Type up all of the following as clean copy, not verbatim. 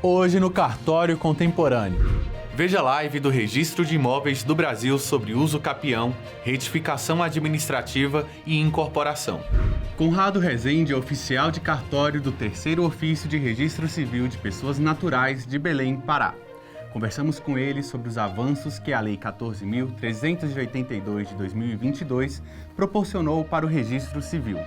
Hoje no Cartório Contemporâneo. Veja a live do Registro de Imóveis do Brasil sobre uso capião, retificação administrativa e incorporação. Conrado Rezende é oficial de cartório do Terceiro Ofício de Registro Civil de Pessoas Naturais de Belém, Pará. Conversamos com ele sobre os avanços que a Lei 14.382 de 2022 proporcionou para o registro civil.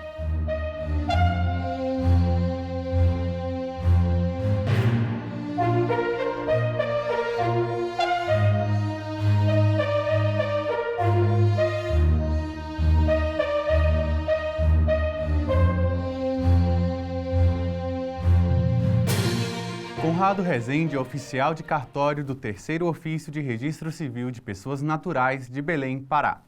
Conrado Rezende é oficial de cartório do Terceiro Ofício de Registro Civil de Pessoas Naturais de Belém, Pará.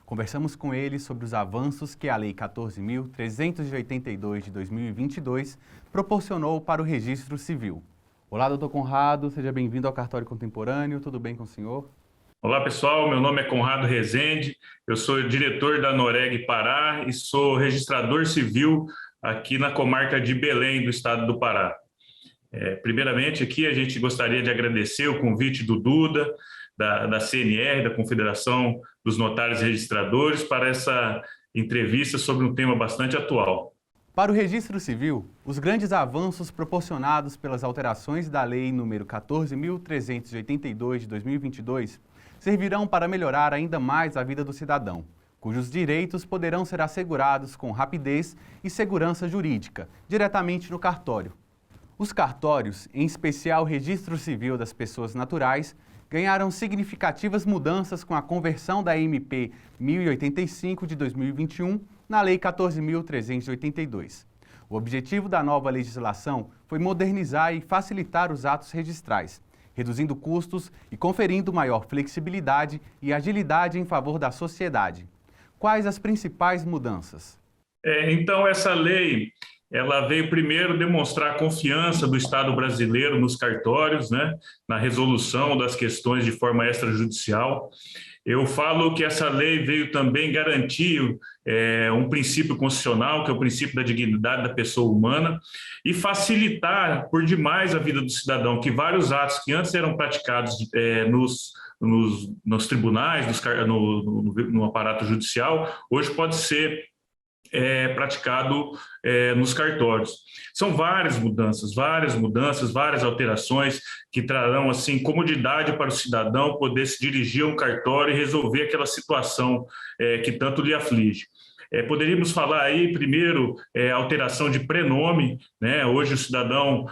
Conversamos com ele sobre os avanços que a Lei 14.382 de 2022 proporcionou para o registro civil. Olá, doutor Conrado, seja bem-vindo ao Cartório Contemporâneo, tudo bem com o senhor? Olá, pessoal, meu nome é Conrado Rezende, eu sou diretor da Noreg Pará e sou registrador civil aqui na comarca de Belém, do estado do Pará. Primeiramente, aqui a gente gostaria de agradecer o convite do Duda, da CNR, da Confederação dos Notários e Registradores, para essa entrevista sobre um tema bastante atual. Para o registro civil, os grandes avanços proporcionados pelas alterações da Lei nº 14.382 de 2022 servirão para melhorar ainda mais a vida do cidadão, cujos direitos poderão ser assegurados com rapidez e segurança jurídica, diretamente no cartório. Os cartórios, em especial o Registro Civil das Pessoas Naturais, ganharam significativas mudanças com a conversão da MP 1085 de 2021 na Lei 14.382. O objetivo da nova legislação foi modernizar e facilitar os atos registrais, reduzindo custos e conferindo maior flexibilidade e agilidade em favor da sociedade. Quais as principais mudanças? Então, essa lei ela veio primeiro demonstrar a confiança do Estado brasileiro nos cartórios, né, na resolução das questões de forma extrajudicial. Eu falo que essa lei veio também garantir um princípio constitucional, que é o princípio da dignidade da pessoa humana, e facilitar por demais a vida do cidadão, que vários atos que antes eram praticados nos tribunais, no aparato judicial, hoje pode ser praticado nos cartórios. São várias mudanças, várias alterações que trarão assim comodidade para o cidadão poder se dirigir a um cartório e resolver aquela situação que tanto lhe aflige. Poderíamos falar aí, primeiro, alteração de prenome, né? Hoje o cidadão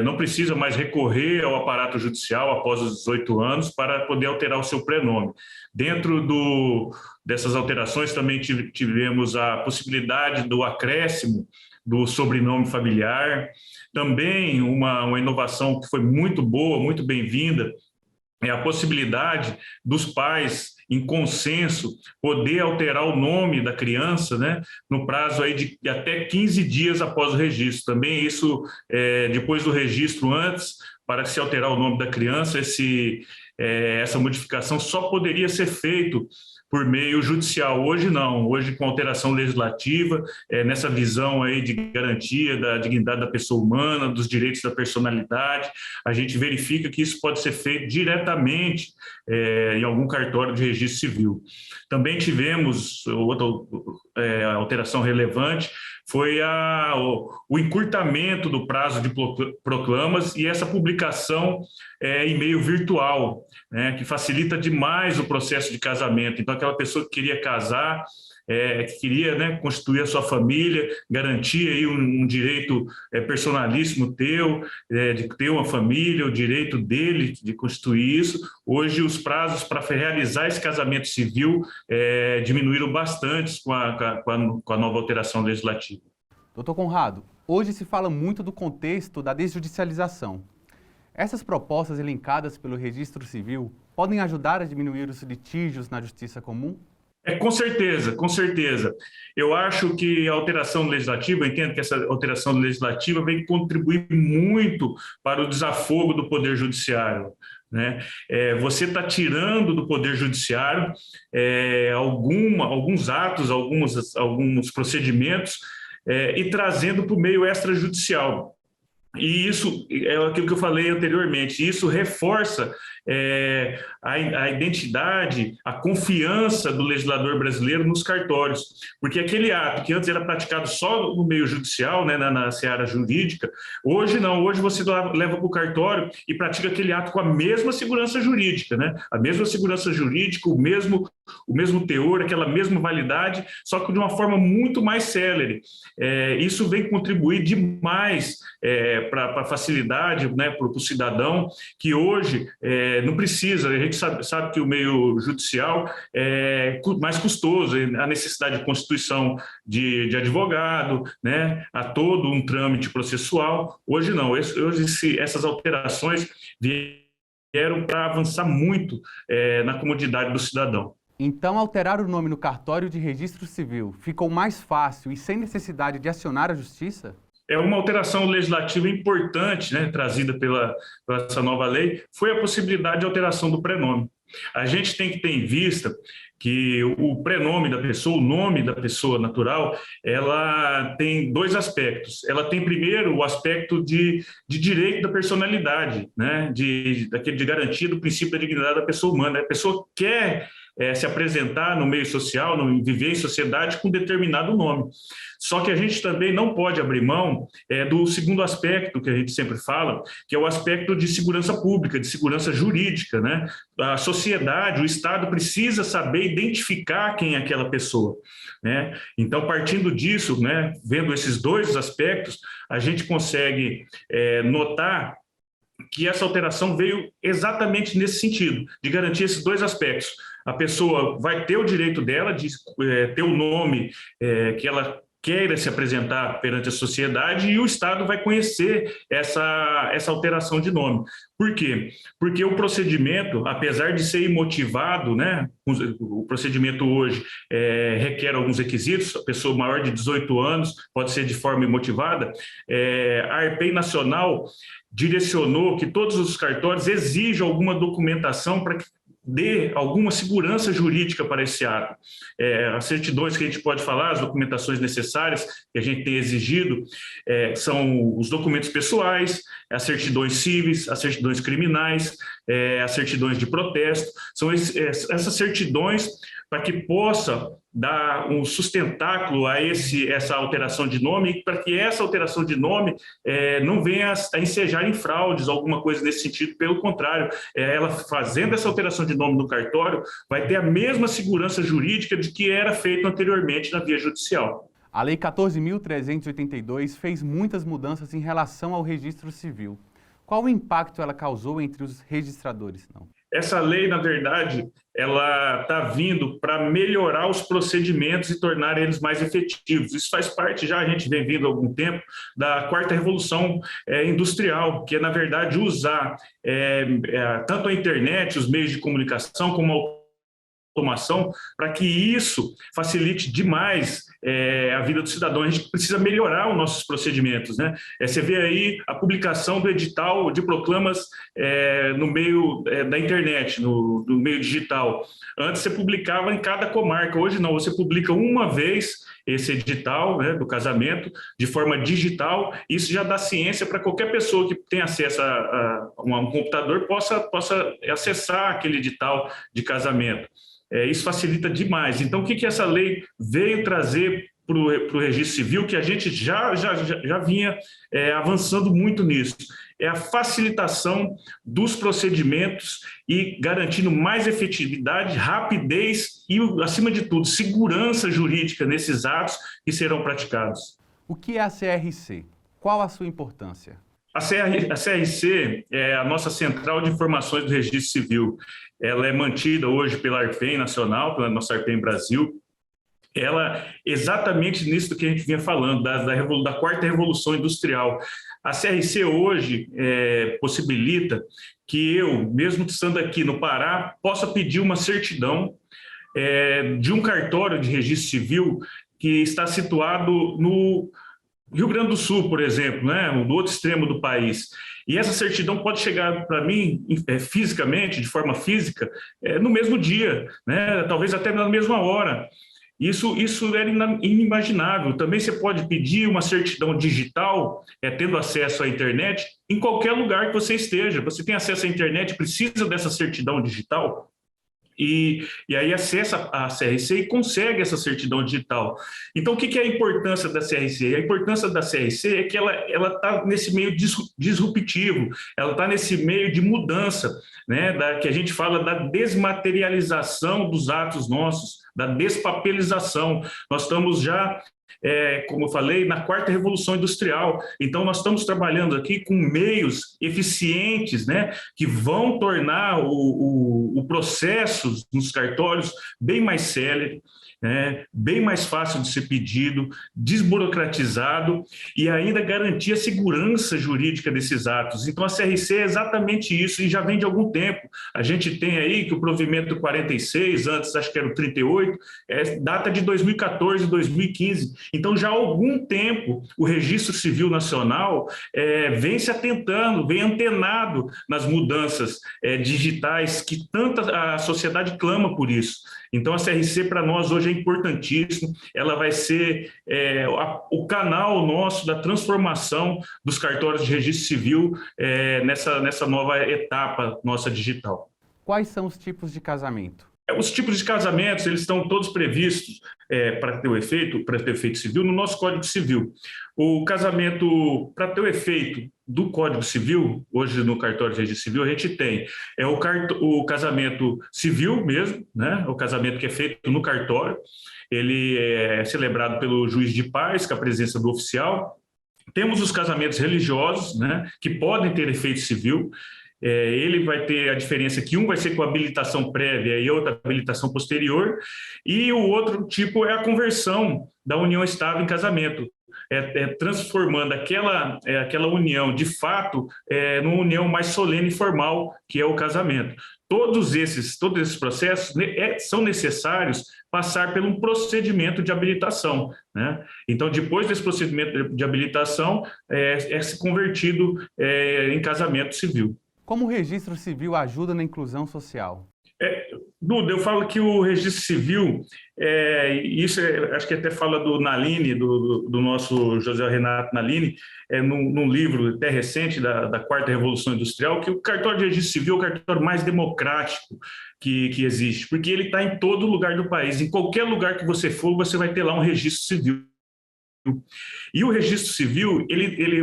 não precisa mais recorrer ao aparato judicial após os 18 anos para poder alterar o seu prenome. Dentro dessas alterações também tivemos a possibilidade do acréscimo do sobrenome familiar, também uma inovação que foi muito boa, muito bem-vinda, é a possibilidade dos pais, em consenso, poder alterar o nome da criança, né, no prazo aí de até 15 dias após o registro. Também isso, depois do registro, antes, para se alterar o nome da criança, essa modificação só poderia ser feito por meio judicial. Hoje não, hoje com alteração legislativa, nessa visão aí de garantia da dignidade da pessoa humana, dos direitos da personalidade, a gente verifica que isso pode ser feito diretamente em algum cartório de registro civil. Também tivemos outra alteração relevante, foi o encurtamento do prazo de proclamas e essa publicação em meio virtual, né, que facilita demais o processo de casamento. Então, aquela pessoa que queria casar, que queria, né, constituir a sua família, garantir aí um direito personalíssimo de ter uma família, o direito dele de constituir isso. Hoje, os prazos para realizar esse casamento civil diminuíram bastante com a nova alteração legislativa. Doutor Conrado, hoje se fala muito do contexto da desjudicialização. Essas propostas elencadas pelo Registro Civil podem ajudar a diminuir os litígios na justiça comum? Com certeza, com certeza. Eu acho que a alteração legislativa, eu entendo que essa alteração legislativa vem contribuir muito para o desafogo do Poder Judiciário, né? Você está tirando do Poder Judiciário alguns atos, alguns procedimentos e trazendo para o meio extrajudicial. E isso é aquilo que eu falei anteriormente, isso reforça a identidade, a confiança do legislador brasileiro nos cartórios, porque aquele ato que antes era praticado só no meio judicial, né, na seara jurídica, hoje não, hoje você leva para o cartório e pratica aquele ato com a mesma segurança jurídica, né, a mesma segurança jurídica, o mesmo teor, aquela mesma validade, só que de uma forma muito mais célere. Isso vem contribuir demais para a facilidade, né, para o cidadão, que hoje não precisa, a gente sabe que o meio judicial é mais custoso, a necessidade de constituição de advogado, né, a todo um trâmite processual. Hoje não, hoje essas alterações vieram para avançar muito na comodidade do cidadão. Então, alterar o nome no cartório de registro civil ficou mais fácil e sem necessidade de acionar a justiça? É uma alteração legislativa importante, né, trazida pela essa nova lei, foi a possibilidade de alteração do prenome. A gente tem que ter em vista que o prenome da pessoa, o nome da pessoa natural, ela tem dois aspectos. Ela tem, primeiro, o aspecto de direito da personalidade, né, de garantia do princípio da dignidade da pessoa humana. A pessoa quer se apresentar no meio social, viver em sociedade com determinado nome. Só que a gente também não pode abrir mão do segundo aspecto que a gente sempre fala, que é o aspecto de segurança pública, de segurança jurídica, né? A sociedade, o Estado precisa saber identificar quem é aquela pessoa, né? Então, partindo disso, né, vendo esses dois aspectos, a gente consegue notar que essa alteração veio exatamente nesse sentido, de garantir esses dois aspectos. A pessoa vai ter o direito dela de ter o nome que ela queira se apresentar perante a sociedade, e o Estado vai conhecer essa alteração de nome. Por quê? Porque o procedimento, apesar de ser imotivado, né, o procedimento hoje requer alguns requisitos, a pessoa maior de 18 anos pode ser de forma imotivada, a ARPEI Nacional direcionou que todos os cartórios exijam alguma documentação para que dê alguma segurança jurídica para esse ato. As certidões que a gente pode falar, as documentações necessárias que a gente tem exigido, são os documentos pessoais, as certidões cíveis, as certidões criminais, as certidões de protesto. São essas certidões para que possa dar um sustentáculo a essa alteração de nome, para que essa alteração de nome não venha a ensejar em fraudes, alguma coisa nesse sentido. Pelo contrário, ela fazendo essa alteração de nome no cartório, vai ter a mesma segurança jurídica de que era feito anteriormente na via judicial. A Lei 14.382 fez muitas mudanças em relação ao registro civil. Qual o impacto ela causou entre os registradores? Essa lei, na verdade, ela está vindo para melhorar os procedimentos e tornar eles mais efetivos. Isso faz parte, já a gente vem vindo há algum tempo, da quarta revolução industrial, que é, na verdade, usar tanto a internet, os meios de comunicação, como a automação, para que isso facilite demais a vida do cidadão. A gente precisa melhorar os nossos procedimentos, né? Você vê aí a publicação do edital de proclamas no meio da internet, no meio digital. Antes você publicava em cada comarca, hoje não, você publica uma vez esse edital, né, do casamento de forma digital. Isso já dá ciência para qualquer pessoa que tem acesso a um computador possa acessar aquele edital de casamento. Isso facilita demais. Então, o que essa lei veio trazer para o registro civil, que a gente já vinha avançando muito nisso? É a facilitação dos procedimentos e garantindo mais efetividade, rapidez e, acima de tudo, segurança jurídica nesses atos que serão praticados. O que é a CRC? Qual a sua importância? A CRC é a nossa Central de Informações do Registro Civil. Ela é mantida hoje pela ARPEM Nacional, pela nossa ARPEM Brasil. Ela, exatamente nisso que a gente vinha falando, da quarta revolução industrial. A CRC hoje possibilita que eu, mesmo estando aqui no Pará, possa pedir uma certidão de um cartório de registro civil que está situado no Rio Grande do Sul, por exemplo, né, no outro extremo do país. E essa certidão pode chegar para mim fisicamente, de forma física, no mesmo dia, né, talvez até na mesma hora. Isso era inimaginável. Também você pode pedir uma certidão digital, tendo acesso à internet, em qualquer lugar que você esteja. Você tem acesso à internet, precisa dessa certidão digital, e aí acessa a CRC e consegue essa certidão digital. Então, o que é a importância da CRC? A importância da CRC é que ela está nesse meio disruptivo, ela está nesse meio de mudança, né, que a gente fala da desmaterialização dos atos nossos, da despapelização. Nós estamos já, como eu falei, na quarta revolução industrial. Então, nós estamos trabalhando aqui com meios eficientes, né, que vão tornar o processo nos cartórios bem mais célere, bem mais fácil de ser pedido, desburocratizado e ainda garantir a segurança jurídica desses atos. Então, a CRC é exatamente isso e já vem de algum tempo. A gente tem aí que o provimento 46, antes acho que era o 38, data de 2014, 2015. Então, já há algum tempo, o Registro Civil Nacional vem se atentando, vem antenado nas mudanças digitais que tanta a sociedade clama por isso. Então, a CRC, para nós, hoje é importantíssimo. Ela vai ser o canal nosso da transformação dos cartórios de registro civil nessa nova etapa nossa digital. Quais são os tipos de casamento? Os tipos de casamentos, eles estão todos previstos para ter efeito civil no nosso Código Civil. O casamento, para ter o efeito do Código Civil, hoje no cartório de registro civil, a gente tem o casamento civil mesmo, né? O casamento que é feito no cartório, ele é celebrado pelo juiz de paz, com a presença do oficial. Temos os casamentos religiosos, né? Que podem ter efeito civil. Ele vai ter a diferença que um vai ser com habilitação prévia e outra habilitação posterior, e o outro tipo é a conversão da união estável em casamento, transformando aquela união de fato numa união mais solene e formal, que é o casamento. Todos esses processos são necessários passar por um procedimento de habilitação, né? Então, depois desse procedimento de habilitação, se convertido em casamento civil. Como o registro civil ajuda na inclusão social? Duda, eu falo que o registro civil, isso acho que até fala do Nalini, do nosso José Renato Nalini, num livro até recente da Quarta Revolução Industrial, que o cartório de registro civil é o cartório mais democrático que existe, porque ele está em todo lugar do país. Em qualquer lugar que você for, você vai ter lá um registro civil. E o registro civil,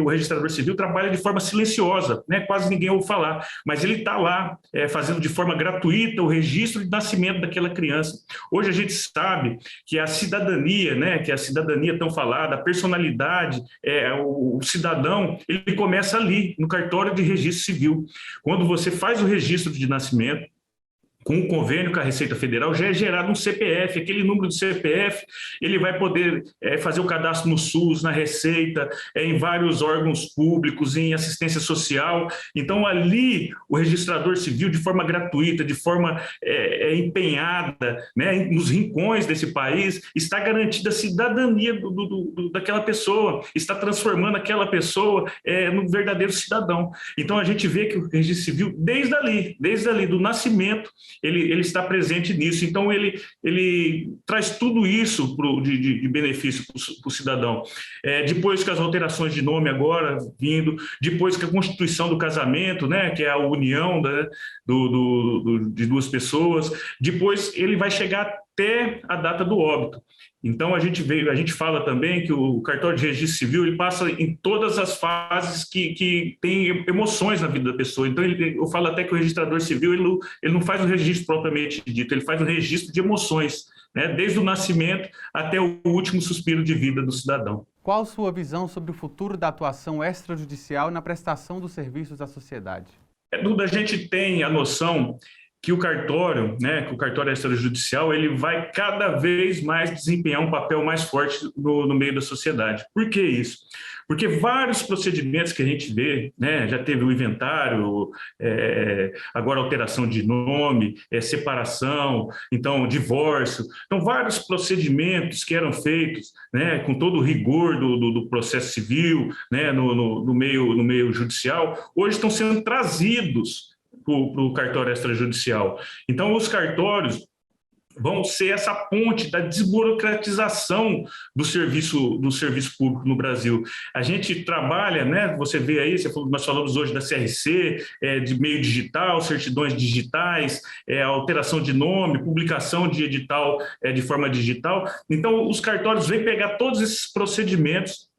o registrador civil trabalha de forma silenciosa, né? Quase ninguém ouve falar, mas ele está lá fazendo de forma gratuita o registro de nascimento daquela criança. Hoje a gente sabe que a cidadania, né? Que a cidadania tão falada, a personalidade, o cidadão, ele começa ali, no cartório de registro civil. Quando você faz o registro de nascimento, com o convênio com a Receita Federal, já é gerado um CPF. Aquele número do CPF, ele vai poder fazer o cadastro no SUS, na Receita, em vários órgãos públicos, em assistência social. Então, ali, o registrador civil, de forma gratuita, de forma empenhada, né, nos rincões desse país, está garantida a cidadania daquela pessoa, está transformando aquela pessoa num verdadeiro cidadão. Então, a gente vê que o registro civil, desde ali, do nascimento, ele está presente nisso. Então, ele traz tudo isso de benefício para o cidadão. Depois que as alterações de nome agora vindo, depois que a constituição do casamento, né, que é a união, né, de duas pessoas, depois ele vai chegar até a data do óbito. Então, a gente fala também que o cartório de registro civil ele passa em todas as fases que tem emoções na vida da pessoa. Então, eu falo até que o registrador civil ele não faz um registro propriamente dito, ele faz um registro de emoções, né, desde o nascimento até o último suspiro de vida do cidadão. Qual sua visão sobre o futuro da atuação extrajudicial na prestação dos serviços à sociedade? Duda, a gente tem a noção que o cartório, né, que o cartório extrajudicial, ele vai cada vez mais desempenhar um papel mais forte no meio da sociedade. Por que isso? Porque vários procedimentos que a gente vê, né, já teve o inventário, agora alteração de nome, separação, então divórcio, então vários procedimentos que eram feitos, né, com todo o rigor do processo civil, né, no meio judicial, hoje estão sendo trazidos para o cartório extrajudicial. Então, os cartórios, vão ser essa ponte da desburocratização do serviço público no Brasil. A gente trabalha, né? Você vê aí, nós falamos hoje da CRC, de meio digital, certidões digitais, alteração de nome, publicação de edital de forma digital. Então, os cartórios vêm pegar todos esses procedimentos,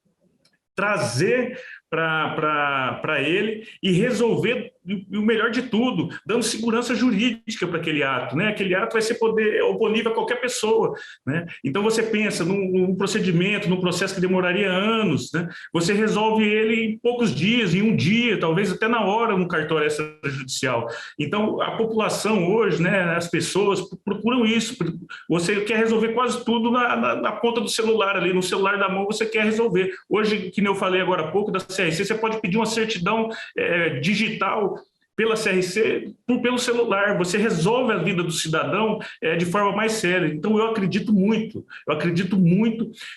trazer para ele e resolver, e o melhor de tudo, dando segurança jurídica para aquele ato, né? Aquele ato vai ser oponível a qualquer pessoa, né? Então você pensa num procedimento, num processo que demoraria anos, né? Você resolve ele em poucos dias, em um dia, talvez até na hora, no cartório extrajudicial. Então a população hoje, né? As pessoas procuram isso. Você quer resolver quase tudo na ponta do celular ali, no celular da mão você quer resolver. Hoje, que nem eu falei agora há pouco da CRC, você pode pedir uma certidão digital pela CRC, pelo celular. Você resolve a vida do cidadão de forma mais séria. Então, eu acredito muito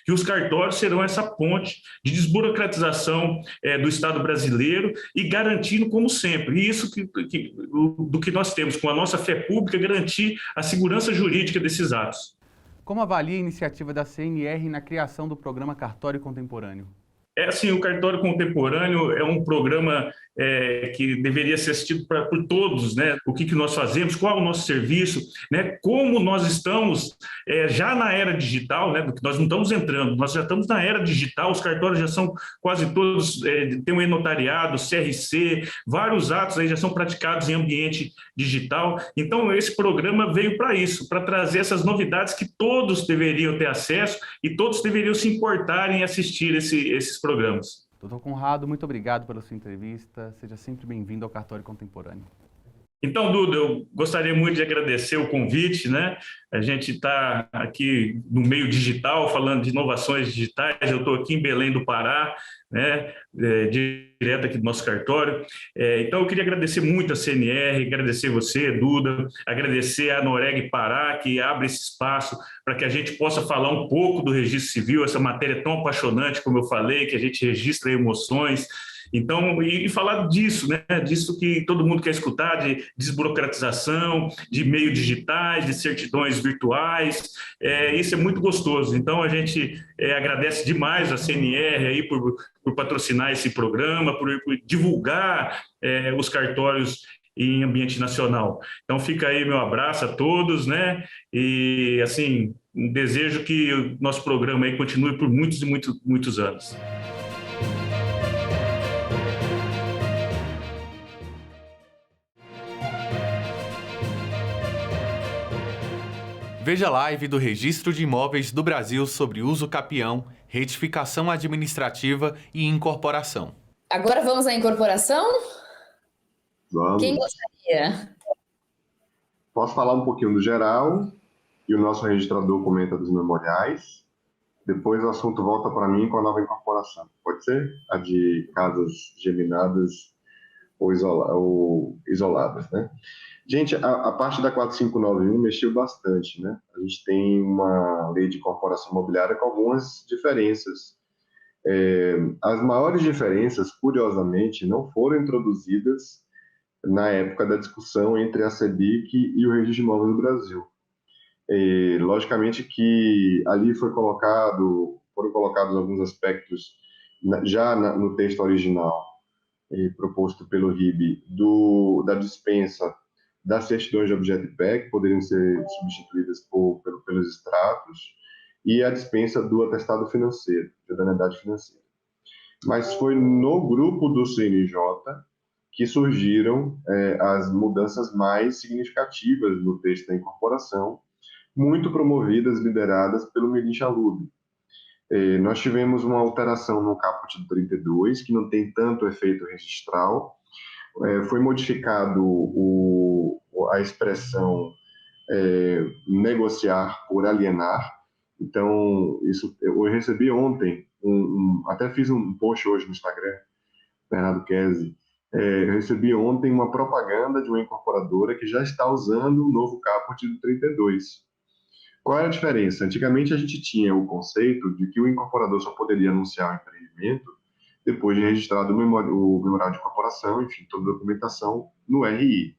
que os cartórios serão essa ponte de desburocratização do Estado brasileiro e garantindo, como sempre, isso do que nós temos, com a nossa fé pública, garantir a segurança jurídica desses atos. Como avalia a iniciativa da CNR na criação do programa Cartório Contemporâneo? Assim, o Cartório Contemporâneo é um programa que deveria ser assistido por todos, né? O que nós fazemos, qual é o nosso serviço, né? Como nós estamos já na era digital, né? Nós não estamos entrando, nós já estamos na era digital, os cartórios já são quase todos, tem um e-notariado, CRC, vários atos aí já são praticados em ambiente digital. Então, esse programa veio para isso, para trazer essas novidades que todos deveriam ter acesso e todos deveriam se importar em assistir esses programas. Doutor Conrado, muito obrigado pela sua entrevista. Seja sempre bem-vindo ao Cartório Contemporâneo. Então, Duda, eu gostaria muito de agradecer o convite, né? A gente está aqui no meio digital, falando de inovações digitais. Eu estou aqui em Belém do Pará, né? Direto aqui do nosso cartório. Então, eu queria agradecer muito a CNR, agradecer você, Duda, agradecer a Noreg Pará, que abre esse espaço para que a gente possa falar um pouco do registro civil, essa matéria tão apaixonante, como eu falei, que a gente registra emoções. Então, e falar disso, né? Disso que todo mundo quer escutar, de desburocratização, de meios digitais, de certidões virtuais, isso é muito gostoso. Então, a gente agradece demais a CNR aí por patrocinar esse programa, por divulgar os cartórios em ambiente nacional. Então, fica aí meu abraço a todos, né? E, assim, desejo que o nosso programa aí continue por muitos e muitos anos. Veja a live do Registro de Imóveis do Brasil sobre uso capião, retificação administrativa e incorporação. Agora vamos à incorporação? Vamos. Quem gostaria? Posso falar um pouquinho do geral e o nosso registrador comenta dos memoriais. Depois o assunto volta para mim com a nova incorporação. Pode ser? A de casas geminadas ou isoladas, né? Gente, a parte da 4591 mexeu bastante, né? A gente tem uma lei de incorporação imobiliária com algumas diferenças. As maiores diferenças, curiosamente, não foram introduzidas na época da discussão entre a CEBIC e o Registro de Imóveis do Brasil. Logicamente que ali foram colocados alguns aspectos já no texto original proposto pelo RIB da dispensa das certidões de objeto e pé, que poderiam ser substituídas pelos extratos, e a dispensa do atestado financeiro, de idoneidade financeira. Mas foi no grupo do CNJ que surgiram as mudanças mais significativas no texto da incorporação, muito promovidas, lideradas pelo Mirim Chalub. Nós tivemos uma alteração no caput do 32, que não tem tanto efeito registral. Foi modificado a expressão negociar por alienar. Então, eu recebi ontem, até fiz um post hoje no Instagram, Bernardo Kese, eu recebi ontem uma propaganda de uma incorporadora que já está usando o novo caput do 32. Qual era a diferença? Antigamente a gente tinha o conceito de que o incorporador só poderia anunciar o empreendimento depois de registrado o memorial de incorporação, enfim, toda a documentação no RI.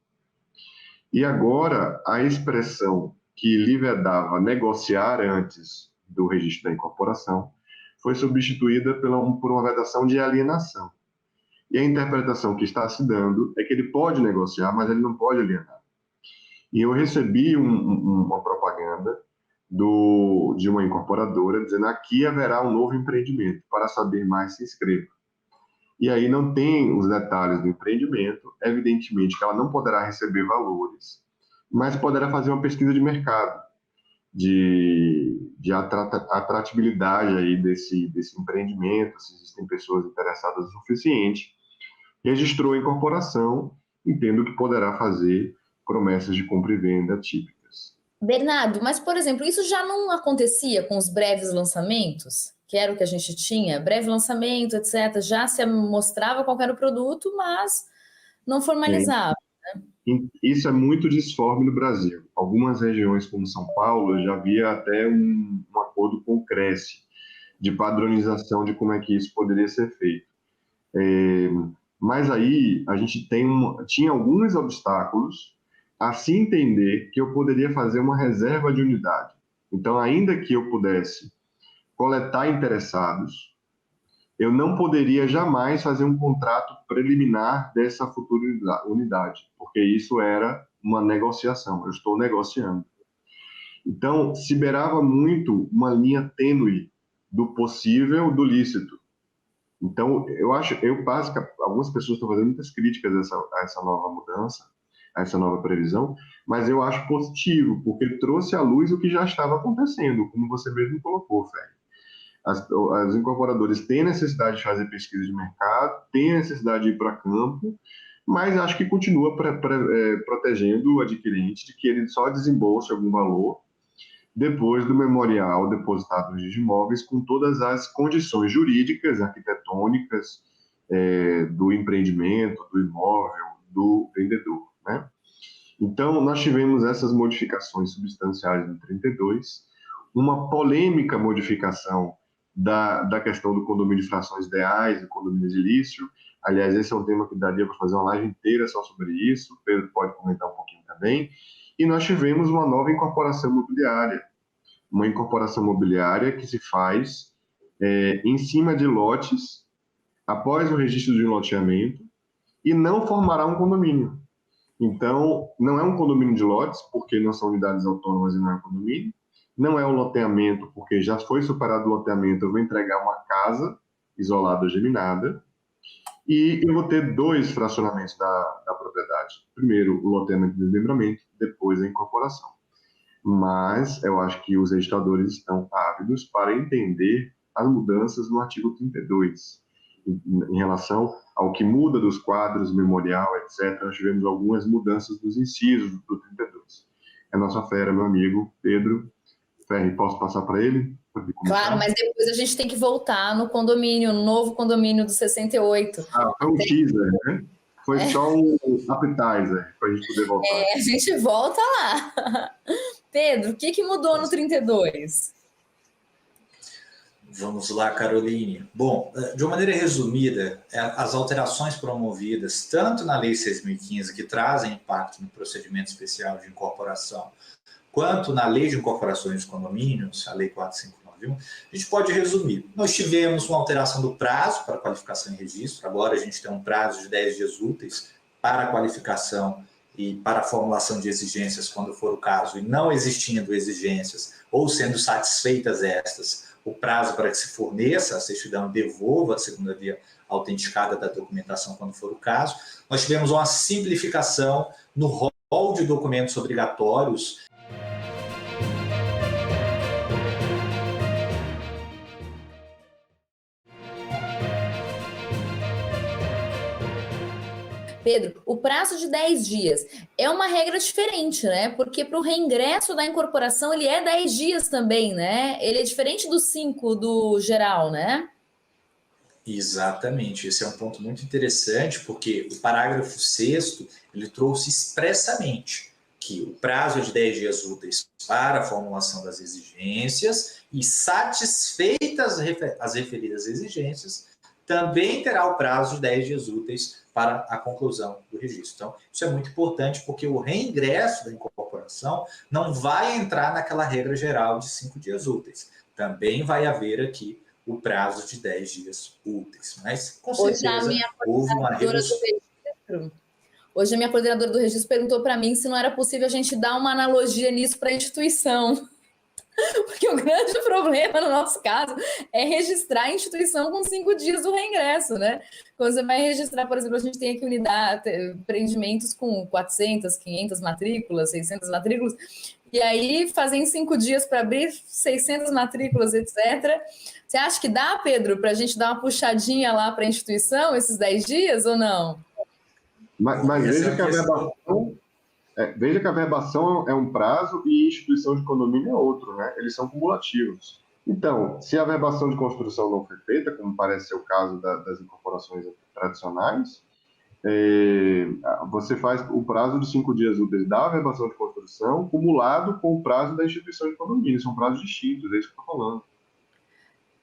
E agora a expressão que lhe vedava negociar antes do registro da incorporação foi substituída por uma vedação de alienação. E a interpretação que está se dando é que ele pode negociar, mas ele não pode alienar. E eu recebi uma propaganda de uma incorporadora dizendo: aqui haverá um novo empreendimento, para saber mais se inscreva. E aí não tem os detalhes do empreendimento, evidentemente que ela não poderá receber valores, mas poderá fazer uma pesquisa de mercado, de atratividade aí desse empreendimento, se existem pessoas interessadas o suficiente. Registrou a incorporação, entendo que poderá fazer promessas de compra e venda típicas. Bernardo, mas, por exemplo, isso já não acontecia com os breves lançamentos? Que era o que a gente tinha, breve lançamento, etc. Já se mostrava qual era o produto, mas não formalizava. Isso é muito disforme no Brasil. Algumas regiões, como São Paulo, já havia até um acordo com o Cresce, de padronização de como é que isso poderia ser feito. Mas aí a gente tinha alguns obstáculos a se entender que eu poderia fazer uma reserva de unidade. Então, ainda que eu pudesse coletar interessados, eu não poderia jamais fazer um contrato preliminar dessa futura unidade, porque isso era uma negociação, eu estou negociando. Então, se beirava muito uma linha tênue do possível, do lícito. Então, algumas pessoas estão fazendo muitas críticas a essa nova mudança, a essa nova previsão, mas eu acho positivo, porque trouxe à luz o que já estava acontecendo, como você mesmo colocou, Félix. As incorporadoras têm necessidade de fazer pesquisa de mercado, têm necessidade de ir para campo, mas acho que continua protegendo o adquirente de que ele só desembolse algum valor depois do memorial depositado no registro de imóveis, com todas as condições jurídicas, arquitetônicas, do empreendimento, do imóvel, do vendedor, né? Então, nós tivemos essas modificações substanciais no 32, uma polêmica modificação da questão do condomínio de frações ideais, do condomínio edilício. Aliás, esse é um tema que daria para fazer uma live inteira só sobre isso, o Pedro pode comentar um pouquinho também. E nós tivemos uma nova incorporação imobiliária, uma incorporação imobiliária que se faz em cima de lotes, após o registro de um loteamento, e não formará um condomínio. Então, não é um condomínio de lotes, porque não são unidades autônomas e não é um condomínio. Não é um loteamento, porque já foi superado o loteamento, eu vou entregar uma casa isolada, geminada, e eu vou ter 2 fracionamentos da propriedade. Primeiro, o loteamento de desmembramento, depois a incorporação. Mas eu acho que os registradores estão ávidos para entender as mudanças no artigo 32, em relação ao que muda dos quadros, memorial, etc. Nós tivemos algumas mudanças dos incisos do 32. É nossa fera, meu amigo Pedro Ferri, posso passar para ele? Claro, mas depois a gente tem que voltar no condomínio, no novo condomínio do 68. Foi um teaser, né? Foi só um appetizer para a gente poder voltar. A gente volta lá. Pedro, o que mudou no 32? Vamos lá, Caroline. Bom, de uma maneira resumida, as alterações promovidas tanto na Lei 6.015, que trazem impacto no procedimento especial de incorporação, quanto na Lei de Incorporações de Condomínios, a Lei 4591, a gente pode resumir. Nós tivemos uma alteração do prazo para qualificação e registro, agora a gente tem um prazo de 10 dias úteis para a qualificação e para a formulação de exigências, quando for o caso, e não existindo exigências ou sendo satisfeitas estas, o prazo para que se forneça a certidão e devolva a segunda via autenticada da documentação, quando for o caso. Nós tivemos uma simplificação no rol de documentos obrigatórios. Pedro, o prazo de 10 dias é uma regra diferente, né? Porque para o reingresso da incorporação ele é 10 dias também, né? Ele é diferente do 5 do geral, né? Exatamente, esse é um ponto muito interessante, porque o parágrafo 6º, ele trouxe expressamente que o prazo é de 10 dias úteis para a formulação das exigências e satisfeitas as referidas exigências, também terá o prazo de 10 dias úteis para a conclusão do registro. Então, isso é muito importante, porque o reingresso da incorporação incorporação, não vai entrar naquela regra geral de 5 dias úteis. Também vai haver aqui o prazo de 10 dias úteis. Mas, com certeza, houve uma redução. Hoje a minha coordenadora do registro perguntou para mim se não era possível a gente dar uma analogia nisso para a instituição. Porque o grande problema, no nosso caso, é registrar a instituição com 5 dias do reingresso, né? Quando você vai registrar, por exemplo, a gente tem aqui empreendimentos com 400, 500 matrículas, 600 matrículas, e aí fazer em 5 dias para abrir 600 matrículas, etc. Você acha que dá, Pedro, para a gente dar uma puxadinha lá para a instituição, esses 10 dias, ou não? Mas veja que a verbação é um prazo e instituição de condomínio é outro, né? Eles são cumulativos. Então, se a verbação de construção não foi feita, como parece ser o caso das incorporações tradicionais, você faz o prazo de 5 dias úteis da verbação de construção cumulado com o prazo da instituição de condomínio. São prazos distintos, é isso que eu estou falando.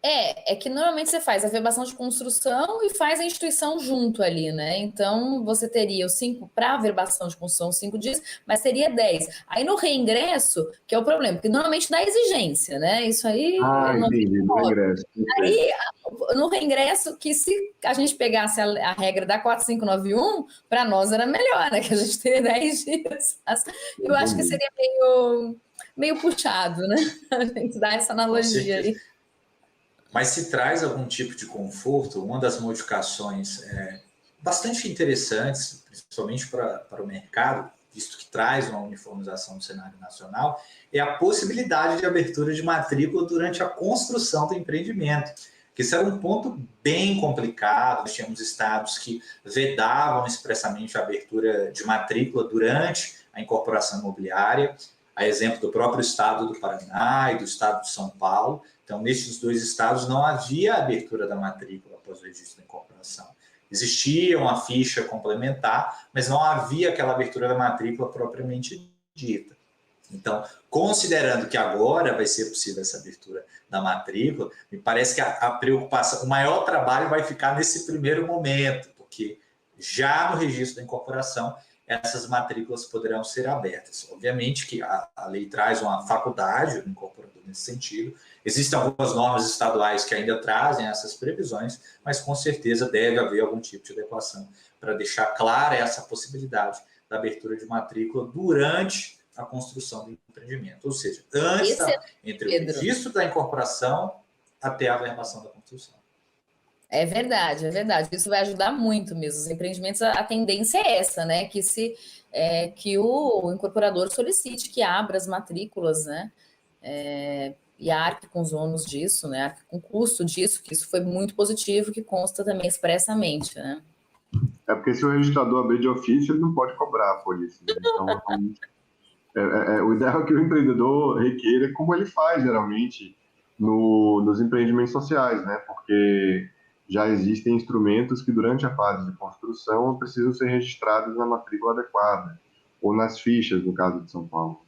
É que normalmente você faz a verbação de construção e faz a instituição junto ali, né? Então, você teria os 5 para a verbação de construção, 5 dias, mas teria 10. Aí no reingresso, que é o problema, porque normalmente dá exigência, né? Isso aí... entendi, no reingresso. Aí, no reingresso, que se a gente pegasse a regra da 4591, para nós era melhor, né? Que a gente teria 10 dias. Eu acho que seria meio puxado, né? A gente dá essa analogia aí. Mas se traz algum tipo de conforto, uma das modificações bastante interessantes, principalmente para o mercado, visto que traz uma uniformização do cenário nacional, é a possibilidade de abertura de matrícula durante a construção do empreendimento. Que isso era um ponto bem complicado. Nós tínhamos estados que vedavam expressamente a abertura de matrícula durante a incorporação imobiliária, a exemplo do próprio estado do Paraná e do estado de São Paulo. Então, nesses 2 estados não havia abertura da matrícula após o registro da incorporação. Existia uma ficha complementar, mas não havia aquela abertura da matrícula propriamente dita. Então, considerando que agora vai ser possível essa abertura da matrícula, me parece que a preocupação, o maior trabalho vai ficar nesse primeiro momento, porque já no registro da incorporação, essas matrículas poderão ser abertas. Obviamente que a lei traz uma faculdade do incorporador nesse sentido. Existem algumas normas estaduais que ainda trazem essas previsões, mas com certeza deve haver algum tipo de adequação para deixar clara essa possibilidade da abertura de matrícula durante a construção do empreendimento, ou seja, antes entre o registro da incorporação até a verbação da construção. É verdade, é verdade. Isso vai ajudar muito mesmo. Os empreendimentos, a tendência é essa, né? Que o incorporador solicite que abra as matrículas, né? E arque com os ônus disso, né? Arque com o custo disso, que isso foi muito positivo, que consta também expressamente, né? É porque se o registrador abrir de ofício, ele não pode cobrar por isso. Né? Então, o ideal é que o empreendedor requeira, como ele faz geralmente nos empreendimentos sociais, né? Porque já existem instrumentos que durante a fase de construção precisam ser registrados na matrícula adequada, ou nas fichas, no caso de São Paulo.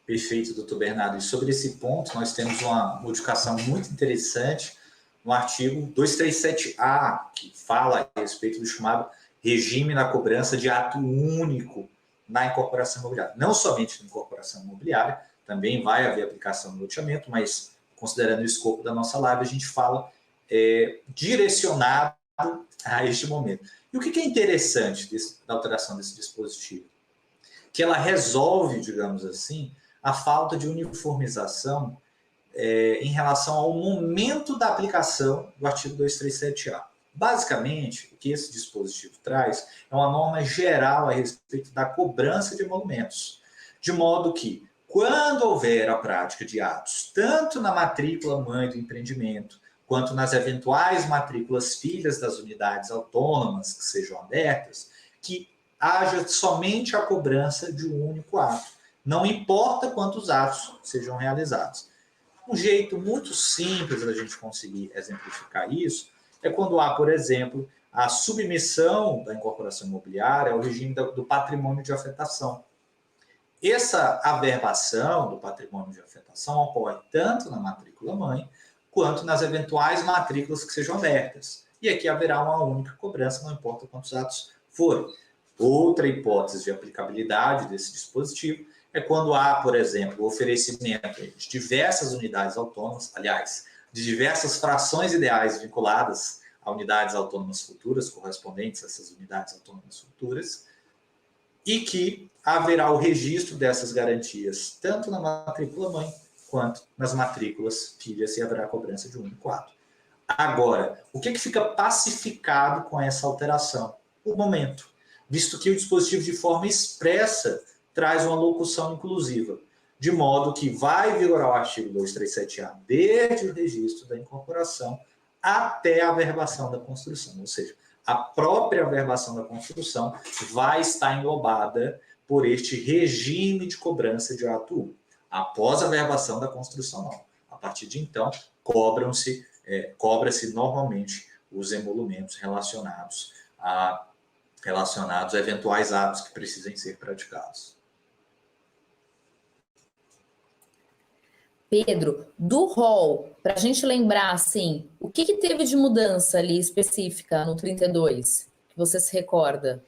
Perfeito, doutor Bernardo. E sobre esse ponto, nós temos uma modificação muito interessante no artigo 237A, que fala a respeito do chamado regime da cobrança de ato único na incorporação imobiliária. Não somente na incorporação imobiliária, também vai haver aplicação no loteamento, mas considerando o escopo da nossa live, a gente fala direcionado a este momento. E o que é interessante da alteração desse dispositivo? Que ela resolve, digamos assim, a falta de uniformização em relação ao momento da aplicação do artigo 237A. Basicamente, o que esse dispositivo traz é uma norma geral a respeito da cobrança de emolumentos, de modo que, quando houver a prática de atos, tanto na matrícula mãe do empreendimento, quanto nas eventuais matrículas filhas das unidades autônomas que sejam abertas, que haja somente a cobrança de um único ato. Não importa quantos atos sejam realizados. Um jeito muito simples da gente conseguir exemplificar isso é quando há, por exemplo, a submissão da incorporação imobiliária ao regime do patrimônio de afetação. Essa averbação do patrimônio de afetação ocorre tanto na matrícula mãe, quanto nas eventuais matrículas que sejam abertas. E aqui haverá uma única cobrança, não importa quantos atos forem. Outra hipótese de aplicabilidade desse dispositivo é quando há, por exemplo, o oferecimento de diversas unidades autônomas, aliás, de diversas frações ideais vinculadas a unidades autônomas futuras, correspondentes a essas unidades autônomas futuras, e que haverá o registro dessas garantias, tanto na matrícula mãe, quanto nas matrículas filhas, e haverá cobrança de 1 em 4. Agora, o que fica pacificado com essa alteração? O momento, visto que o dispositivo de forma expressa traz uma locução inclusiva, de modo que vai vigorar o artigo 237A desde o registro da incorporação até a averbação da construção, ou seja, a própria averbação da construção vai estar englobada por este regime de cobrança de ato 1. Após a averbação da construção, não. A partir de então, cobra-se normalmente os emolumentos relacionados a eventuais atos que precisem ser praticados. Pedro, do rol, para a gente lembrar, assim, o que teve de mudança ali específica no 32, que você se recorda?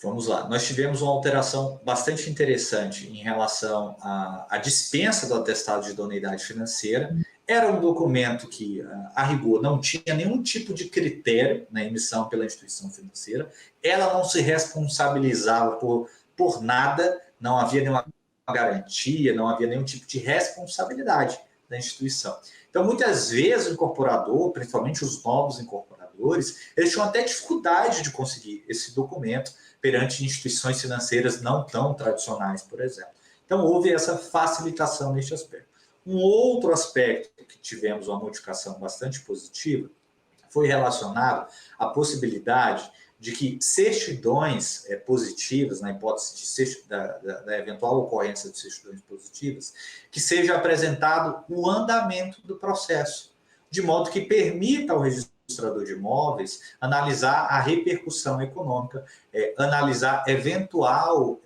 Vamos lá, nós tivemos uma alteração bastante interessante em relação à dispensa do atestado de idoneidade financeira. Era um documento que, a rigor, não tinha nenhum tipo de critério na emissão pela instituição financeira, ela não se responsabilizava por nada, não havia nenhuma garantia, não havia nenhum tipo de responsabilidade da instituição. Então, muitas vezes o incorporador, principalmente os novos incorporadores, eles tinham até dificuldade de conseguir esse documento perante instituições financeiras não tão tradicionais, por exemplo. Então, houve essa facilitação neste aspecto. Um outro aspecto que tivemos uma modificação bastante positiva foi relacionado à possibilidade de que certidões positivas, na hipótese da eventual ocorrência de certidões positivas, que seja apresentado o andamento do processo, de modo que permita ao registrador de imóveis analisar a repercussão econômica, analisar eventual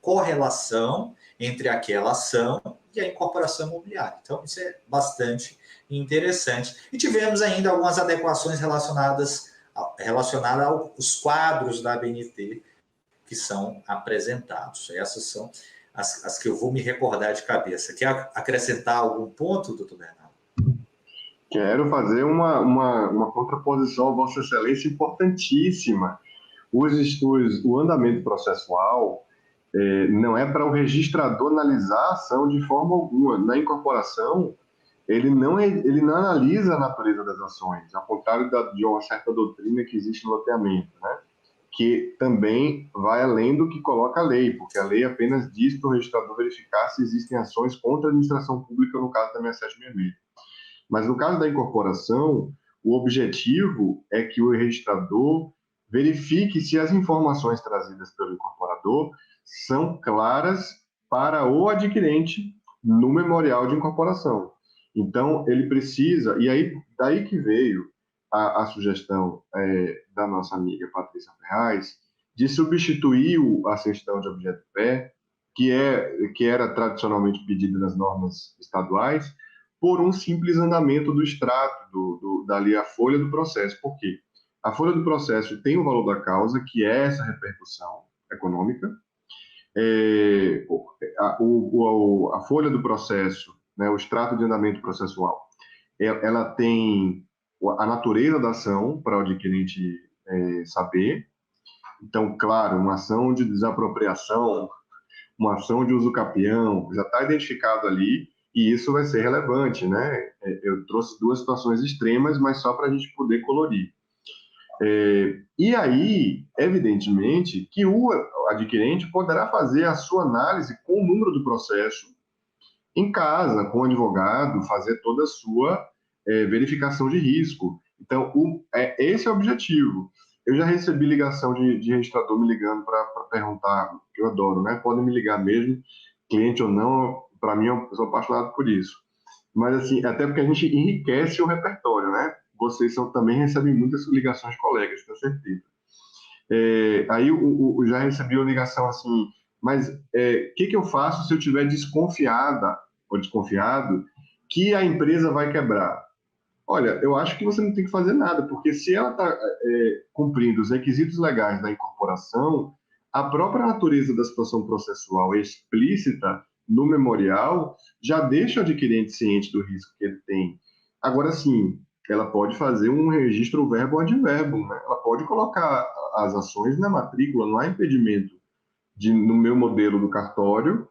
correlação entre aquela ação e a incorporação imobiliária. Então, isso é bastante interessante. E tivemos ainda algumas adequações relacionadas aos quadros da ABNT que são apresentados. Essas são as que eu vou me recordar de cabeça. Quer acrescentar algum ponto, doutor Bernardo? Quero fazer uma contraposição a Vossa Excelência importantíssima. O andamento processual não é para o registrador analisar a ação de forma alguma. Na incorporação, ele não analisa a natureza das ações, ao contrário de uma certa doutrina que existe no loteamento, né? Que também vai além do que coloca a lei, porque a lei apenas diz para o registrador verificar se existem ações contra a administração pública, no caso da 6766. Mas no caso da incorporação, o objetivo é que o registrador verifique se as informações trazidas pelo incorporador são claras para o adquirente no memorial de incorporação. Então, ele precisa, e aí daí que veio a sugestão da nossa amiga Patrícia Ferraz, de substituir a certidão de objeto pé, que era tradicionalmente pedida nas normas estaduais, por um simples andamento do extrato, dali a folha do processo. Por quê? A folha do processo tem o valor da causa, que é essa repercussão econômica. A folha do processo, né, o extrato de andamento processual, ela tem a natureza da ação para o adquirente saber. Então, claro, uma ação de desapropriação, uma ação de uso capião, já está identificado ali, e isso vai ser relevante, né? Eu trouxe duas situações extremas, mas só para a gente poder colorir. E aí, evidentemente, que o adquirente poderá fazer a sua análise com o número do processo em casa, com o advogado, fazer toda a sua verificação de risco. Então, esse é o objetivo. Eu já recebi ligação de registrador me ligando para perguntar, que eu adoro, né? Podem me ligar mesmo, cliente ou não, para mim, eu sou apaixonado por isso. Mas, assim, até porque a gente enriquece o repertório, né? Vocês também recebem muitas ligações de colegas, com certeza. Aí eu já recebi uma ligação assim, mas o que eu faço se eu estiver desconfiada ou desconfiado que a empresa vai quebrar? Olha, eu acho que você não tem que fazer nada, porque se ela está cumprindo os requisitos legais da incorporação, a própria natureza da situação processual explícita no memorial já deixa o adquirente ciente do risco que ele tem. Agora, sim, ela pode fazer um registro verbo ad verbum, né? Ela pode colocar as ações na matrícula, não há impedimento de, no meu modelo do cartório,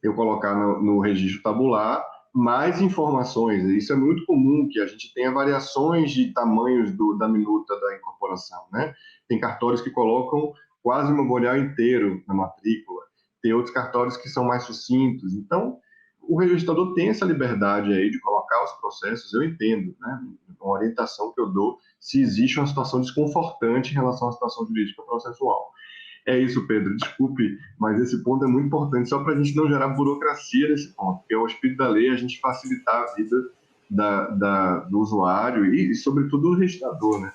eu colocar no registro tabular mais informações. Isso é muito comum, que a gente tenha variações de tamanhos da minuta da incorporação, né? Tem cartórios que colocam quase o memorial inteiro na matrícula, tem outros cartórios que são mais sucintos. Então, o registrador tem essa liberdade aí de colocar os processos, eu entendo, né? Uma orientação que eu dou se existe uma situação desconfortante em relação à situação jurídica processual. É isso, Pedro. Desculpe, mas esse ponto é muito importante, só para a gente não gerar burocracia nesse ponto, porque é o espírito da lei a gente facilitar a vida do usuário e, sobretudo, do registrador, né?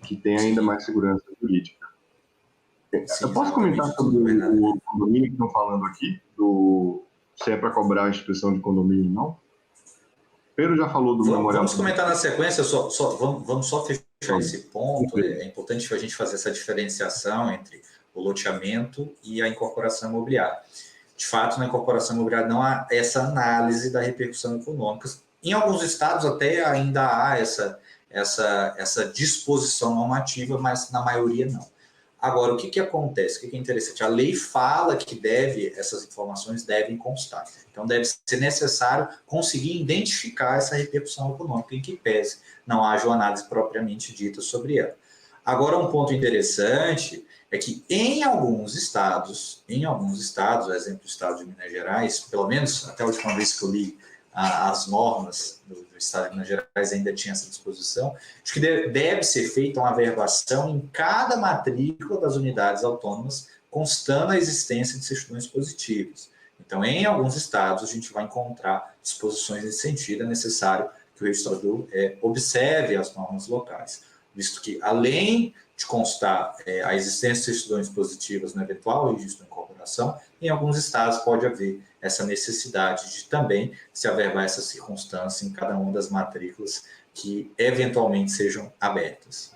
Que tem ainda mais segurança jurídica. Sim, eu posso comentar sobre o condomínio que estão falando aqui? Se é para cobrar a instituição de condomínio, não? Pedro já falou do memorial. Vamos comentar na sequência, vamos só fechar esse ponto. É importante a gente fazer essa diferenciação entre o loteamento e a incorporação imobiliária. De fato, na incorporação imobiliária não há essa análise da repercussão econômica. Em alguns estados até ainda há essa disposição normativa, mas na maioria não. Agora, o que acontece? O que é interessante? A lei fala que essas informações devem constar. Então, deve ser necessário conseguir identificar essa repercussão econômica, em que pese não haja uma análise propriamente dita sobre ela. Agora, um ponto interessante é que em alguns estados, o exemplo do estado de Minas Gerais, pelo menos até a última vez que eu li as normas do estado de Minas Gerais ainda tinha essa disposição, acho que deve ser feita uma averbação em cada matrícula das unidades autônomas, constando a existência de certidões positivas. Então, em alguns estados, a gente vai encontrar disposições nesse sentido. É necessário que o registrador observe as normas locais, visto que, além de constar a existência de certidões positivas no eventual registro de incorporação, em alguns estados pode haver essa necessidade de também se averbar essa circunstância em cada uma das matrículas que eventualmente sejam abertas.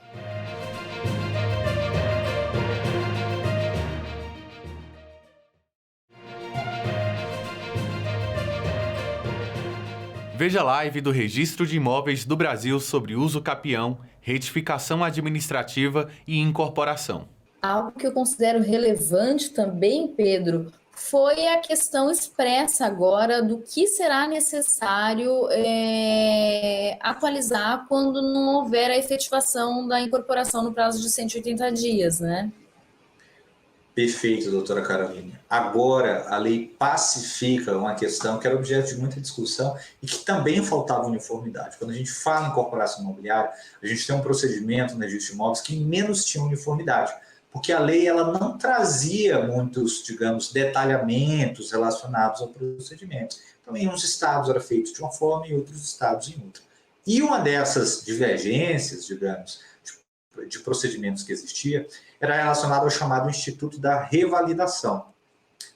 Veja a live do Registro de Imóveis do Brasil sobre uso capião, retificação administrativa e incorporação. Algo que eu considero relevante também, Pedro, foi a questão expressa agora do que será necessário atualizar quando não houver a efetivação da incorporação no prazo de 180 dias, né? Perfeito, doutora Carolina. Agora, a lei pacifica uma questão que era objeto de muita discussão e que também faltava uniformidade. Quando a gente fala em incorporação imobiliária, a gente tem um procedimento no registro de imóveis que menos tinha uniformidade, porque a lei ela não trazia muitos, digamos, detalhamentos relacionados ao procedimento. Então, em uns estados era feito de uma forma e em outros estados em outra. E uma dessas divergências, digamos, de procedimentos que existia, era relacionado ao chamado Instituto da Revalidação,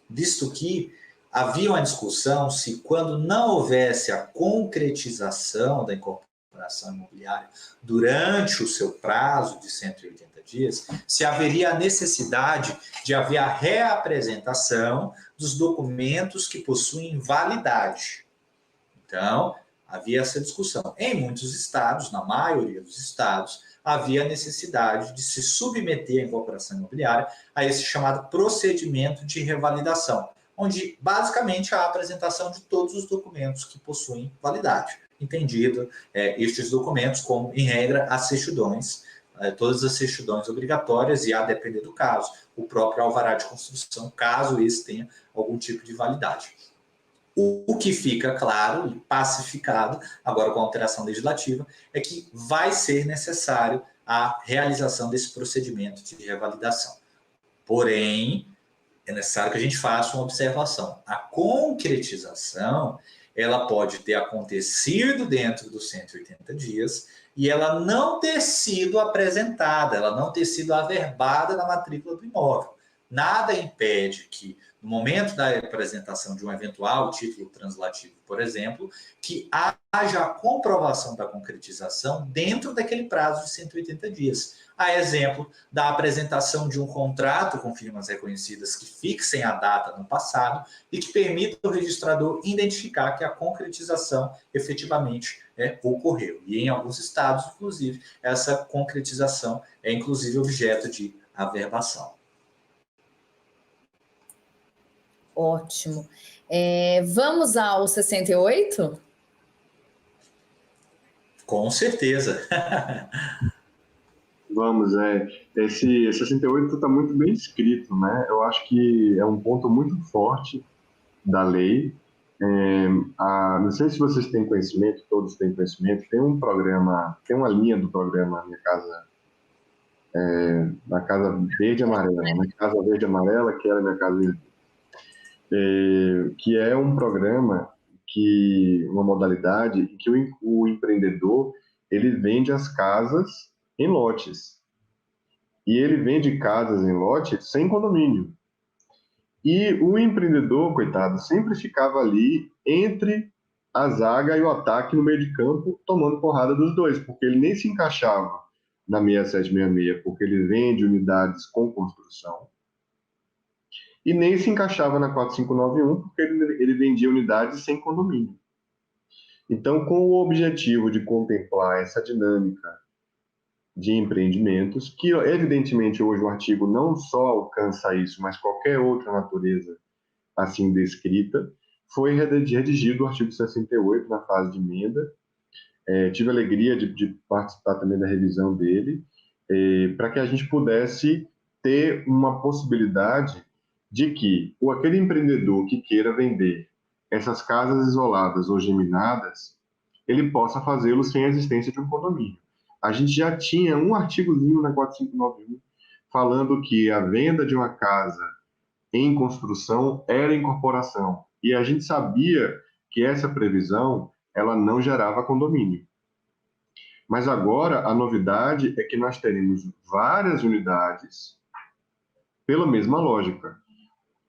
visto que havia uma discussão se, quando não houvesse a concretização da incorporação imobiliária durante o seu prazo de 180 dias, se haveria a necessidade de haver a reapresentação dos documentos que possuem validade. Então, havia essa discussão. Em muitos estados, na maioria dos estados, havia a necessidade de se submeter a incorporação imobiliária a esse chamado procedimento de revalidação, onde basicamente há a apresentação de todos os documentos que possuem validade. Entendido estes documentos como, em regra, as certidões, todas as certidões obrigatórias e, a depender do caso, o próprio alvará de construção, caso esse tenha algum tipo de validade. O que fica claro e pacificado, agora com a alteração legislativa, é que vai ser necessário a realização desse procedimento de revalidação. Porém, é necessário que a gente faça uma observação. A concretização, ela pode ter acontecido dentro dos 180 dias e ela não ter sido apresentada, ela não ter sido averbada na matrícula do imóvel. Nada impede que, no momento da apresentação de um eventual título translativo, por exemplo, que haja a comprovação da concretização dentro daquele prazo de 180 dias. A exemplo da apresentação de um contrato com firmas reconhecidas que fixem a data no passado e que permita ao registrador identificar que a concretização efetivamente ocorreu. E em alguns estados, inclusive, essa concretização é inclusive objeto de averbação. Ótimo. Vamos ao 68? Com certeza. Vamos, esse 68 está muito bem escrito, né? Eu acho que é um ponto muito forte da lei. Não sei se vocês têm conhecimento, todos têm conhecimento, tem um programa, tem uma linha do programa Minha Casa, na Casa Verde e Amarela, na Casa Verde e Amarela, que era Minha Casa Verde, que é um programa, uma modalidade em que o empreendedor ele vende as casas em lotes. E ele vende casas em lote sem condomínio. E o empreendedor, coitado, sempre ficava ali entre a zaga e o ataque no meio de campo, tomando porrada dos dois, porque ele nem se encaixava na 6766, porque ele vende unidades com construção, e nem se encaixava na 4591, porque ele vendia unidades sem condomínio. Então, com o objetivo de contemplar essa dinâmica de empreendimentos, que evidentemente hoje o artigo não só alcança isso, mas qualquer outra natureza assim descrita, foi redigido o artigo 68 na fase de emenda. Tive a alegria de participar também da revisão dele, para que a gente pudesse ter uma possibilidade de que aquele empreendedor que queira vender essas casas isoladas ou geminadas, ele possa fazê-lo sem a existência de um condomínio. A gente já tinha um artigozinho na 4591 falando que a venda de uma casa em construção era incorporação. E a gente sabia que essa previsão ela não gerava condomínio. Mas agora a novidade é que nós teremos várias unidades pela mesma lógica.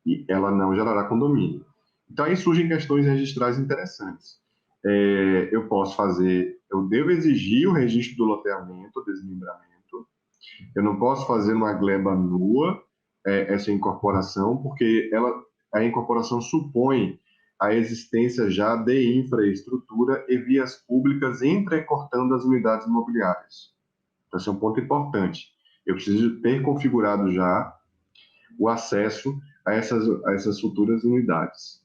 E ela não gerará condomínio. Então aí surgem questões registrais interessantes. Eu devo exigir o registro do loteamento, desmembramento. Eu não posso fazer uma gleba nua essa incorporação, porque a incorporação supõe a existência já de infraestrutura e vias públicas entrecortando as unidades imobiliárias. Então, esse é um ponto importante. Eu preciso ter configurado já o acesso a essas futuras unidades.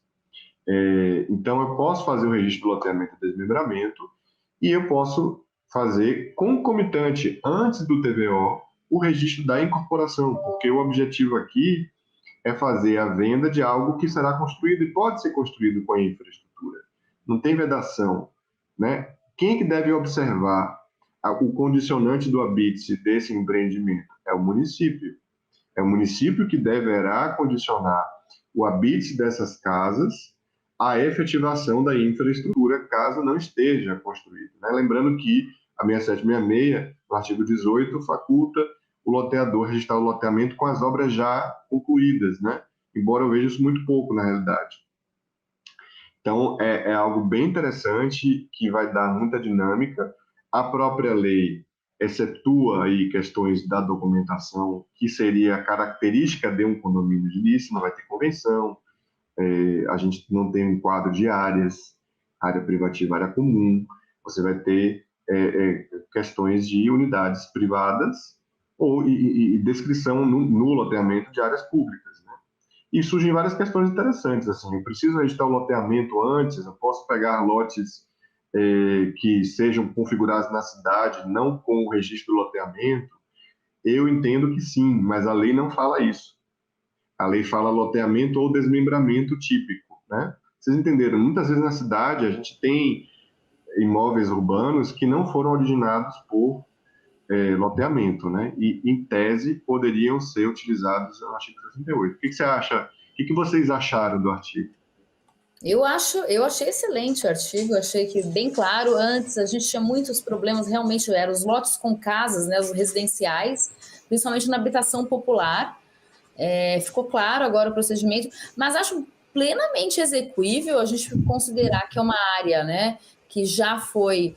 Então, eu posso fazer o registro do loteamento e desmembramento e eu posso fazer concomitante, antes do TVO, o registro da incorporação, porque o objetivo aqui é fazer a venda de algo que será construído e pode ser construído com a infraestrutura. Não tem vedação, né? Quem que deve observar o condicionante do habite desse empreendimento? É o município. É o município que deverá condicionar o habite dessas casas à efetivação da infraestrutura, caso não esteja construído, né? Lembrando que a 6766, no artigo 18, faculta o loteador registrar o loteamento com as obras já concluídas, né? Embora eu veja isso muito pouco na realidade. Então, é algo bem interessante, que vai dar muita dinâmica. A própria lei excetua aí questões da documentação, que seria a característica de um condomínio edilício, não vai ter convenção, a gente não tem um quadro de áreas, área privativa, área comum, você vai ter questões de unidades privadas e descrição no loteamento de áreas públicas, né? E surgem várias questões interessantes, assim, eu preciso registrar o loteamento antes, eu posso pegar lotes que sejam configurados na cidade, não com o registro do loteamento. Eu entendo que sim, mas a lei não fala isso. A lei fala loteamento ou desmembramento típico, né? Vocês entenderam? Muitas vezes na cidade a gente tem imóveis urbanos que não foram originados por loteamento, né? E, em tese, poderiam ser utilizados no artigo 68. O que você acha? O que vocês acharam do artigo? Eu achei excelente o artigo, achei que bem claro. Antes a gente tinha muitos problemas, realmente eram os lotes com casas, né, os residenciais, principalmente na habitação popular. Ficou claro agora o procedimento, mas acho plenamente execuível a gente considerar que é uma área, né, que já foi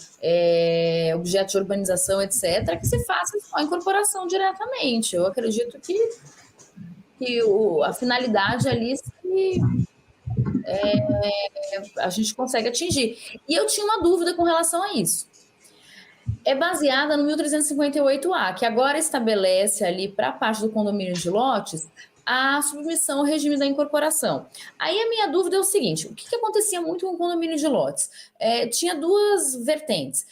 objeto de urbanização, etc., que se faça só a incorporação diretamente. Eu acredito que a finalidade ali a gente consegue atingir. E eu tinha uma dúvida com relação a isso. É baseada no 1358A, que agora estabelece ali para a parte do condomínio de lotes a submissão ao regime da incorporação. Aí a minha dúvida é o seguinte, o que acontecia muito com o condomínio de lotes? Tinha duas vertentes.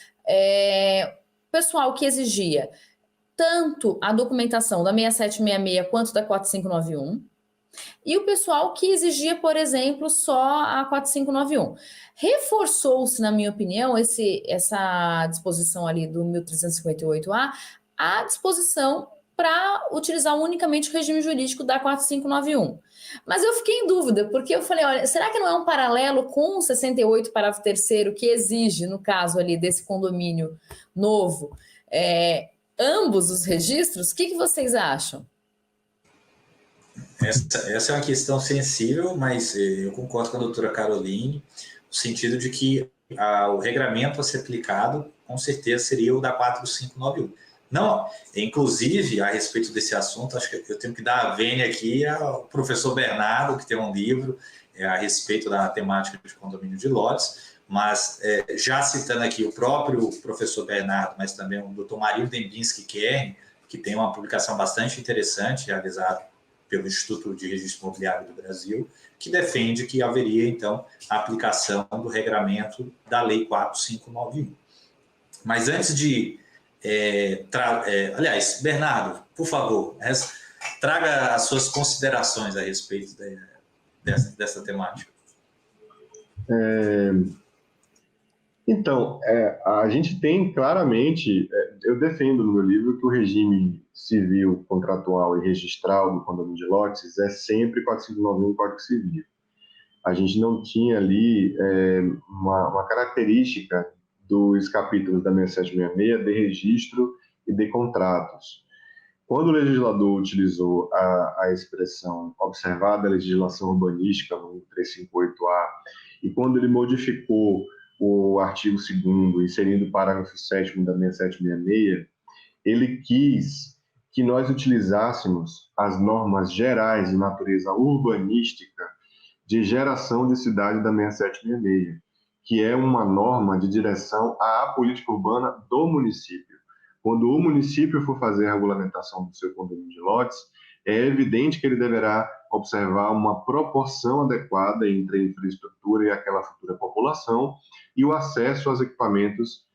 Pessoal que exigia tanto a documentação da 6766 quanto da 4591, e o pessoal que exigia, por exemplo, só a 4591. Reforçou-se, na minha opinião, essa disposição ali do 1358A, a disposição para utilizar unicamente o regime jurídico da 4591. Mas eu fiquei em dúvida, porque eu falei, olha, será que não é um paralelo com o 68, parágrafo 3º, que exige, no caso ali desse condomínio novo, ambos os registros? O que vocês acham? Essa é uma questão sensível, mas eu concordo com a doutora Caroline, no sentido de que o regramento a ser aplicado, com certeza, seria o da 4591. Não, inclusive, a respeito desse assunto, acho que eu tenho que dar a vênia aqui ao professor Bernardo, que tem um livro a respeito da temática de condomínio de lotes, mas já citando aqui o próprio professor Bernardo, mas também o doutor Mario Dembinski-Kern, que tem uma publicação bastante interessante, realizada pelo Instituto de Registro Imobiliário do Brasil, que defende que haveria, então, a aplicação do regramento da Lei 4591. Mas antes de... aliás, Bernardo, por favor, traga as suas considerações a respeito dessa temática. Então, a gente tem claramente, eu defendo no meu livro que o regime civil, contratual e registral do condomínio de lotes é sempre 4591 Código Civil. A gente não tinha ali uma característica dos capítulos da 6766 de registro e de contratos. Quando o legislador utilizou a expressão observada a legislação urbanística no 358A e quando ele modificou o artigo 2º, inserindo o parágrafo 7º da 6766, ele quis que nós utilizássemos as normas gerais de natureza urbanística de geração de cidade da 6766, que é uma norma de direção à política urbana do município. Quando o município for fazer a regulamentação do seu condomínio de lotes, é evidente que ele deverá observar uma proporção adequada entre a infraestrutura e aquela futura população e o acesso aos equipamentos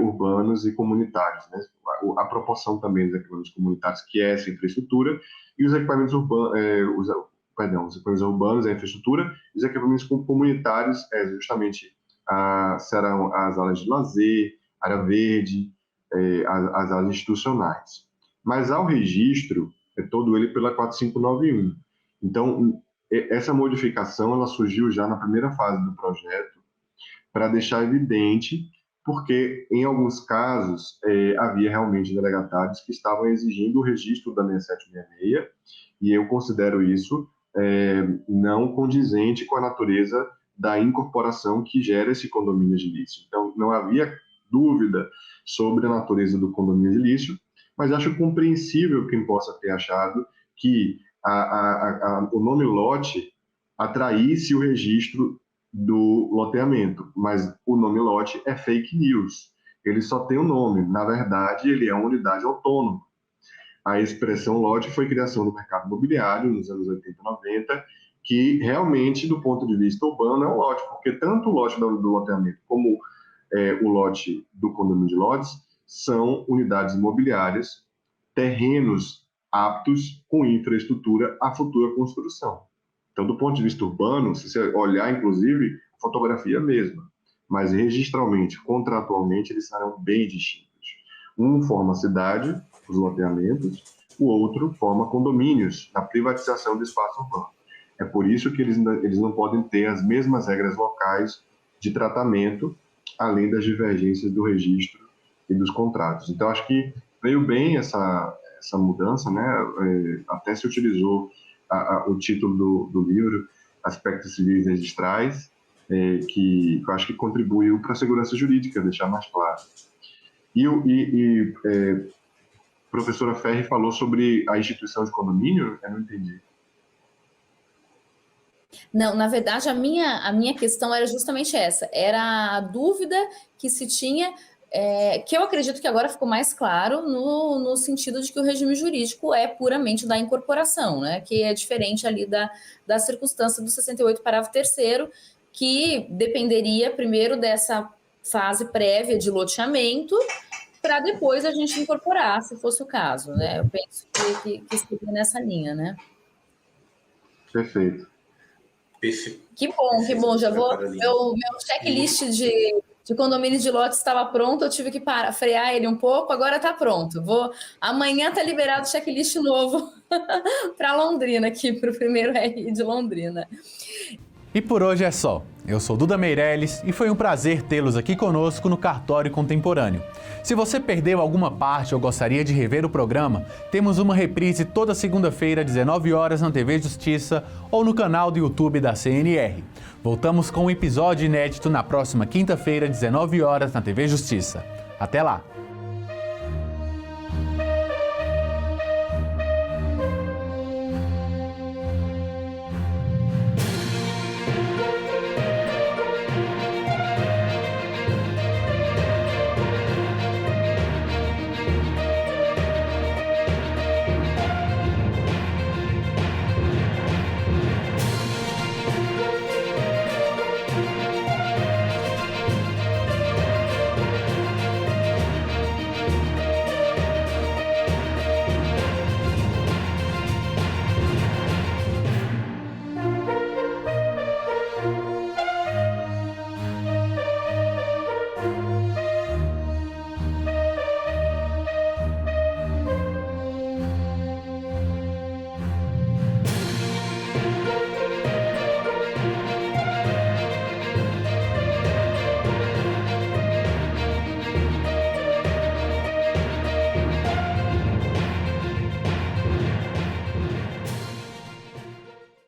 urbanos e comunitários, né? A proporção também dos equipamentos comunitários, que é essa infraestrutura, e os equipamentos urbanos, os equipamentos urbanos, a infraestrutura, e os equipamentos comunitários, justamente serão as áreas de lazer, área verde, as áreas institucionais. Mas ao registro, todo ele pela 4591. Então, essa modificação ela surgiu já na primeira fase do projeto, para deixar evidente, porque em alguns casos havia realmente delegatários que estavam exigindo o registro da 6766, e eu considero isso não condizente com a natureza da incorporação que gera esse condomínio edilício. Então, não havia dúvida sobre a natureza do condomínio edilício, mas acho compreensível quem possa ter achado que o nome lote atraísse o registro do loteamento, mas o nome lote é fake news. Ele só tem o nome, na verdade, ele é uma unidade autônoma. A expressão lote foi criação do mercado imobiliário nos anos 80 e 90, que realmente, do ponto de vista urbano, é um lote, porque tanto o lote do loteamento como o lote do condomínio de lotes são unidades imobiliárias, terrenos aptos com infraestrutura à futura construção. Então, do ponto de vista urbano, se você olhar, inclusive, a fotografia é a mesma, mas registralmente, contratualmente, eles serão bem distintos. Um forma cidade, os loteamentos, o outro forma condomínios, na privatização do espaço urbano. É por isso que eles não podem ter as mesmas regras locais de tratamento, além das divergências do registro e dos contratos. Então, acho que veio bem essa mudança, né? Até se utilizou o título do livro, Aspectos Civis Registrais, que eu acho que contribuiu para a segurança jurídica, deixar mais claro. Professora Ferri falou sobre a instituição de condomínio, eu não entendi. Não, na verdade, a minha questão era justamente essa. Era a dúvida que se tinha, que eu acredito que agora ficou mais claro no sentido de que o regime jurídico é puramente da incorporação, né? Que é diferente ali da circunstância do 68, parágrafo 3º, que dependeria primeiro dessa fase prévia de loteamento, para depois a gente incorporar, se fosse o caso, né? Eu penso que seria nessa linha, né? Perfeito. Que bom, já vou. Meu checklist de condomínio de lotes estava pronto, eu tive que frear ele um pouco, agora está pronto. Amanhã está liberado o checklist novo para Londrina, aqui para o primeiro RI de Londrina. E por hoje é só. Eu sou Duda Meirelles e foi um prazer tê-los aqui conosco no Cartório Contemporâneo. Se você perdeu alguma parte ou gostaria de rever o programa, temos uma reprise toda segunda-feira, 19 horas, na TV Justiça ou no canal do YouTube da CNR. Voltamos com um episódio inédito na próxima quinta-feira, 19 horas, na TV Justiça. Até lá!